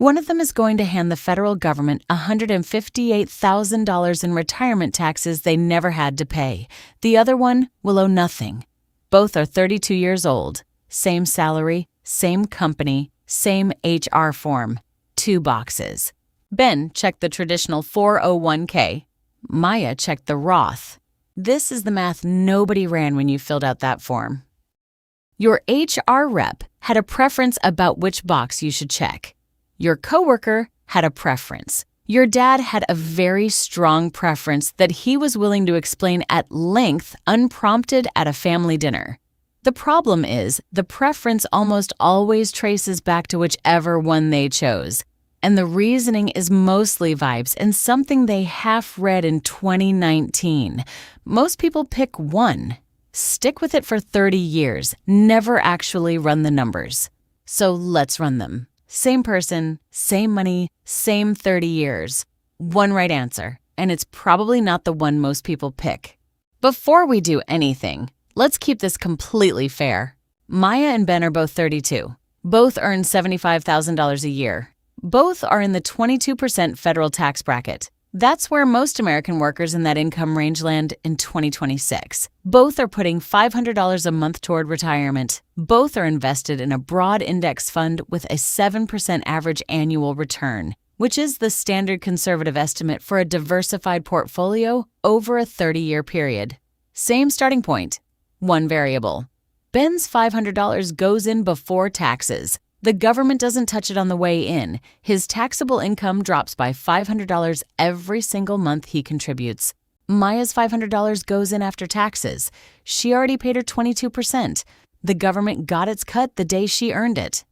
One of them is going to hand the federal government $158,000 in retirement taxes they never had to pay. The other one will owe nothing. Both are 32 years old. Same salary, same company, same HR form. 2 boxes. Ben checked the traditional 401k. Maya checked the Roth. This is the math nobody ran when you filled out that form. Your HR rep had a preference about which box you should check. Your coworker had a preference. Your dad had a very strong preference that he was willing to explain at length, unprompted at a family dinner. The problem is, the preference almost always traces back to whichever one they chose. And the reasoning is mostly vibes and something they half read in 2019. Most people pick one. Stick with it for 30 years. Never actually run the numbers. So let's run them. Same person, same money, same 30 years. One right answer, and it's probably not the one most people pick. Before we do anything, let's keep this completely fair. Maya and Ben are both 32. Both earn $75,000 a year. Both are in the 22% federal tax bracket. That's where most American workers in that income range land in 2026. Both are putting $500 a month toward retirement. Both are invested in a broad index fund with a 7% average annual return, which is the standard conservative estimate for a diversified portfolio over a 30-year period. Same starting point, one variable. Ben's $500 goes in before taxes. The government doesn't touch it on the way in. His taxable income drops by $500 every single month he contributes. Maya's $500 goes in after taxes. She already paid her 22%. The government got its cut the day she earned it.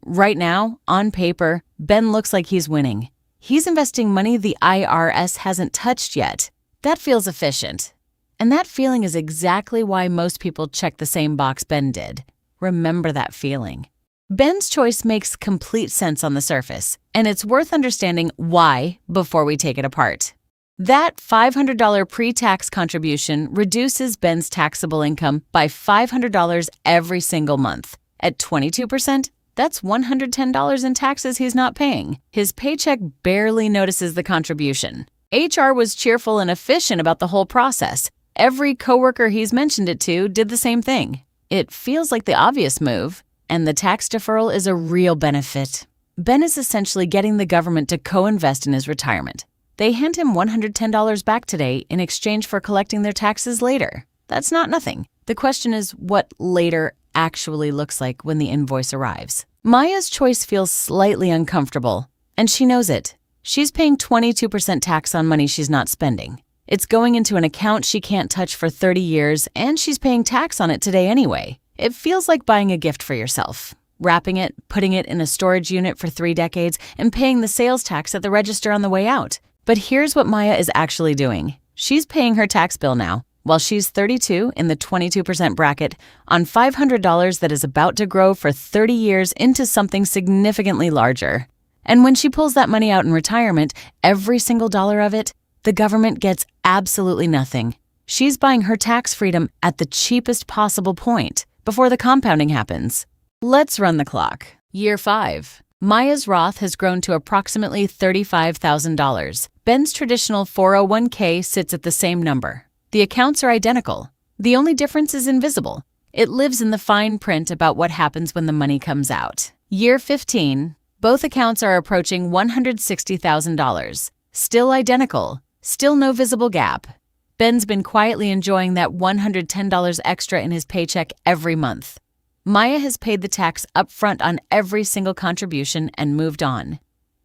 Right now, on paper, Ben looks like he's winning. He's investing money the IRS hasn't touched yet. That feels efficient. And that feeling is exactly why most people check the same box Ben did. Remember that feeling. Ben's choice makes complete sense on the surface, and it's worth understanding why before we take it apart. That $500 pre-tax contribution reduces Ben's taxable income by $500 every single month. At 22%, that's $110 in taxes he's not paying. His paycheck barely notices the contribution. HR was cheerful and efficient about the whole process. Every coworker he's mentioned it to did the same thing. It feels like the obvious move. And the tax deferral is a real benefit. Ben is essentially getting the government to co-invest in his retirement. They hand him $110 back today in exchange for collecting their taxes later. That's not nothing. The question is what later actually looks like when the invoice arrives. Maya's choice feels slightly uncomfortable, and she knows it. She's paying 22% tax on money she's not spending. It's going into an account she can't touch for 30 years, and she's paying tax on it today anyway. It feels like buying a gift for yourself, wrapping it, putting it in a storage unit for 3 decades, and paying the sales tax at the register on the way out. But here's what Maya is actually doing. She's paying her tax bill now, while she's 32 in the 22% bracket, on $500 that is about to grow for 30 years into something significantly larger. And when she pulls that money out in retirement, every single dollar of it, the government gets absolutely nothing. She's buying her tax freedom at the cheapest possible point, before the compounding happens. Let's run the clock. Year 5. Maya's Roth has grown to approximately $35,000. Ben's traditional 401k sits at the same number. The accounts are identical. The only difference is invisible. It lives in the fine print about what happens when the money comes out. Year 15. Both accounts are approaching $160,000. Still identical. Still no visible gap. Ben's been quietly enjoying that $110 extra in his paycheck every month. Maya has paid the tax up front on every single contribution and moved on.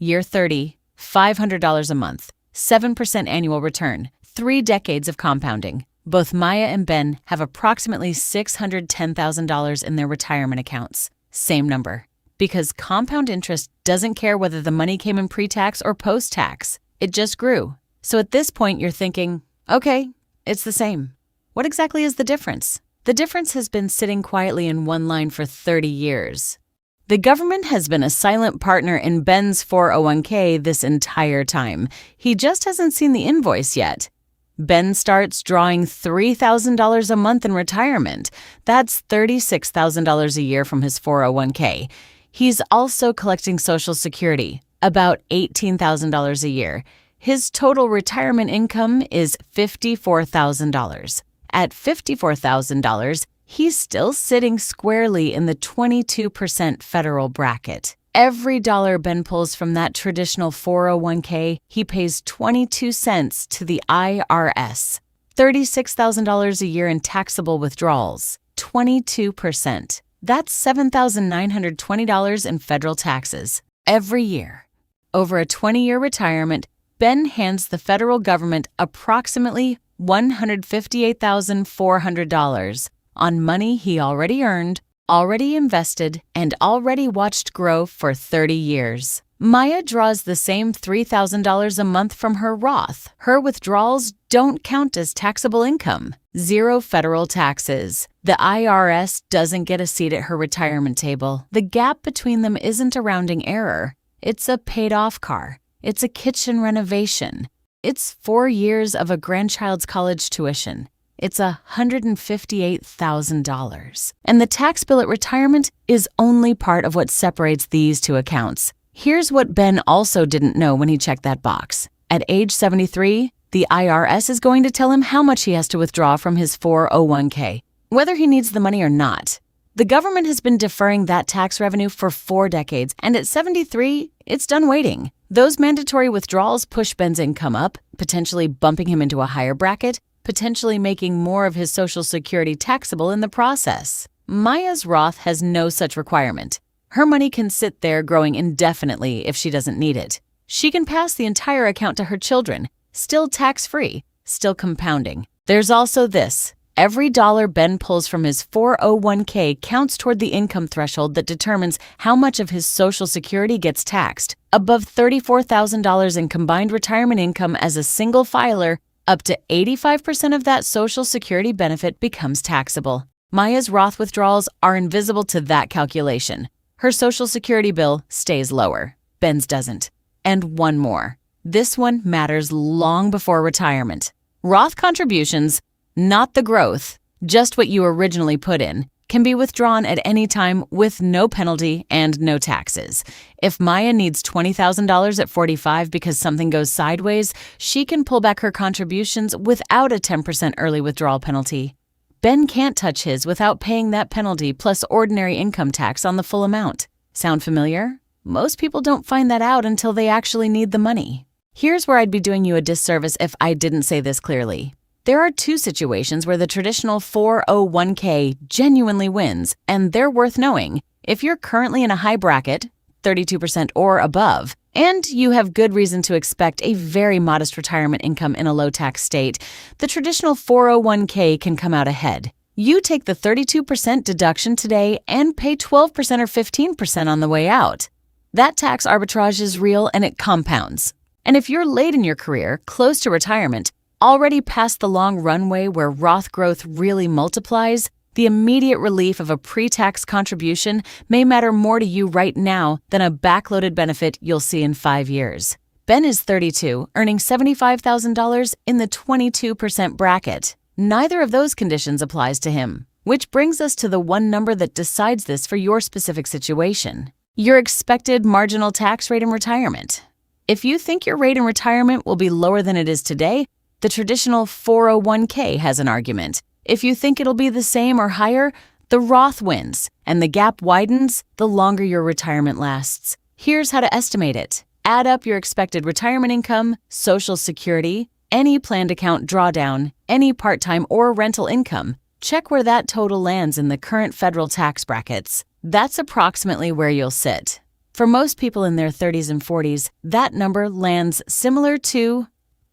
Year 30, $500 a month, 7% annual return, 3 decades of compounding. Both Maya and Ben have approximately $610,000 in their retirement accounts. Same number. Because compound interest doesn't care whether the money came in pre-tax or post-tax. It just grew. So at this point, you're thinking, okay, it's the same. What exactly is the difference? The difference has been sitting quietly in one line for 30 years. The government has been a silent partner in Ben's 401k this entire time. He just hasn't seen the invoice yet. Ben starts drawing $3,000 a month in retirement. That's $36,000 a year from his 401k. He's also collecting Social Security, about $18,000 a year. His total retirement income is $54,000. At $54,000, he's still sitting squarely in the 22% federal bracket. Every dollar Ben pulls from that traditional 401k, he pays 22 cents to the IRS. $36,000 a year in taxable withdrawals, 22%. That's $7,920 in federal taxes every year. Over a 20-year retirement, Ben hands the federal government approximately $158,400 on money he already earned, already invested, and already watched grow for 30 years. Maya draws the same $3,000 a month from her Roth. Her withdrawals don't count as taxable income. Zero federal taxes. The IRS doesn't get a seat at her retirement table. The gap between them isn't a rounding error. It's a paid-off car. It's a kitchen renovation. It's 4 years of a grandchild's college tuition. It's $158,000. And the tax bill at retirement is only part of what separates these two accounts. Here's what Ben also didn't know when he checked that box. At age 73, the IRS is going to tell him how much he has to withdraw from his 401k, whether he needs the money or not. The government has been deferring that tax revenue for 4 decades, and at 73, it's done waiting. Those mandatory withdrawals push Ben's income up, potentially bumping him into a higher bracket, potentially making more of his Social Security taxable in the process. Maya's Roth has no such requirement. Her money can sit there growing indefinitely if she doesn't need it. She can pass the entire account to her children, still tax-free, still compounding. There's also this. Every dollar Ben pulls from his 401k counts toward the income threshold that determines how much of his Social Security gets taxed. Above $34,000 in combined retirement income as a single filer, up to 85% of that Social Security benefit becomes taxable. Maya's Roth withdrawals are invisible to that calculation. Her Social Security bill stays lower. Ben's doesn't. And one more. This one matters long before retirement. Roth contributions, not the growth, just what you originally put in, can be withdrawn at any time with no penalty and no taxes. If Maya needs $20,000 at 45 because something goes sideways, she can pull back her contributions without a 10% early withdrawal penalty. Ben can't touch his without paying that penalty plus ordinary income tax on the full amount. Sound familiar? Most people don't find that out until they actually need the money. Here's where I'd be doing you a disservice if I didn't say this clearly. There are 2 situations where the traditional 401k genuinely wins, and they're worth knowing. If you're currently in a high bracket, 32% or above, and you have good reason to expect a very modest retirement income in a low-tax state, the traditional 401k can come out ahead. You take the 32% deduction today and pay 12% or 15% on the way out. That tax arbitrage is real and it compounds. And if you're late in your career, close to retirement, already past the long runway where Roth growth really multiplies, the immediate relief of a pre-tax contribution may matter more to you right now than a backloaded benefit you'll see in 5 years. Ben is 32, earning $75,000 in the 22% bracket. Neither of those conditions applies to him, which brings us to the one number that decides this for your specific situation: your expected marginal tax rate in retirement. If you think your rate in retirement will be lower than it is today, the traditional 401k has an argument. If you think it'll be the same or higher, the Roth wins, and the gap widens the longer your retirement lasts. Here's how to estimate it. Add up your expected retirement income, Social Security, any planned account drawdown, any part-time or rental income. Check where that total lands in the current federal tax brackets. That's approximately where you'll sit. For most people in their 30s and 40s, that number lands similar to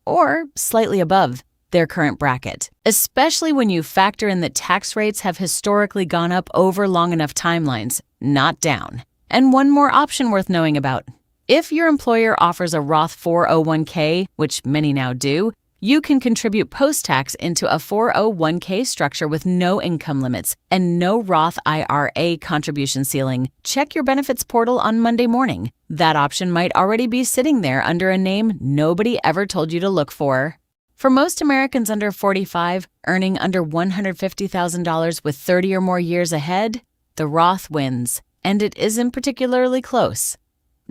or slightly above their current bracket, especially when you factor in that tax rates have historically gone up over long enough timelines, not down. And one more option worth knowing about. If your employer offers a Roth 401k, which many now do, you can contribute post-tax into a 401k structure with no income limits and no Roth IRA contribution ceiling. Check your benefits portal on Monday morning. That option might already be sitting there under a name nobody ever told you to look for. For most Americans under 45, earning under $150,000 with 30 or more years ahead, the Roth wins. And it isn't particularly close.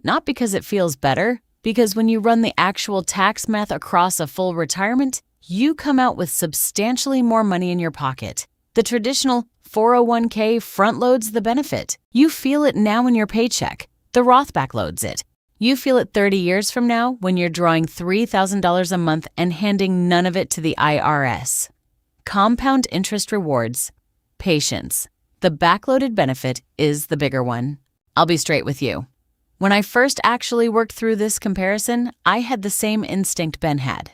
Not because it feels better, because when you run the actual tax math across a full retirement, you come out with substantially more money in your pocket. The traditional 401k front loads the benefit. You feel it now in your paycheck. The Roth backloads it. You feel it 30 years from now when you're drawing $3,000 a month and handing none of it to the IRS. Compound interest rewards. Patience. The backloaded benefit is the bigger one. I'll be straight with you. When I first actually worked through this comparison, I had the same instinct Ben had.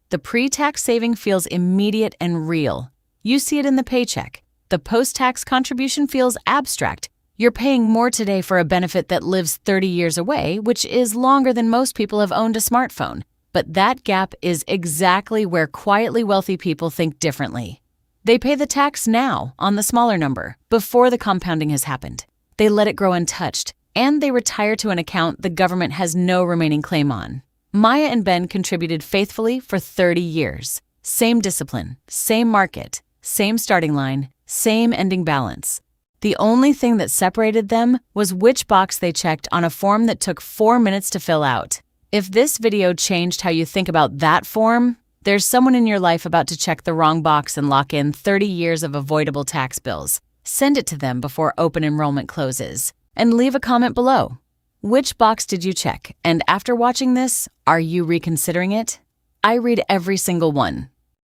The pre-tax saving feels immediate and real. You see it in the paycheck. The post-tax contribution feels abstract. You're paying more today for a benefit that lives 30 years away, which is longer than most people have owned a smartphone. But that gap is exactly where quietly wealthy people think differently. They pay the tax now on the smaller number, before the compounding has happened. They let it grow untouched, and they retire to an account the government has no remaining claim on. Maya and Ben contributed faithfully for 30 years. Same discipline, same market, same starting line, same ending balance. The only thing that separated them was which box they checked on a form that took 4 minutes to fill out. If this video changed how you think about that form, there's someone in your life about to check the wrong box and lock in 30 years of avoidable tax bills. Send it to them before open enrollment closes. And leave a comment below. Which box did you check? And after watching this, are you reconsidering it? I read every single one.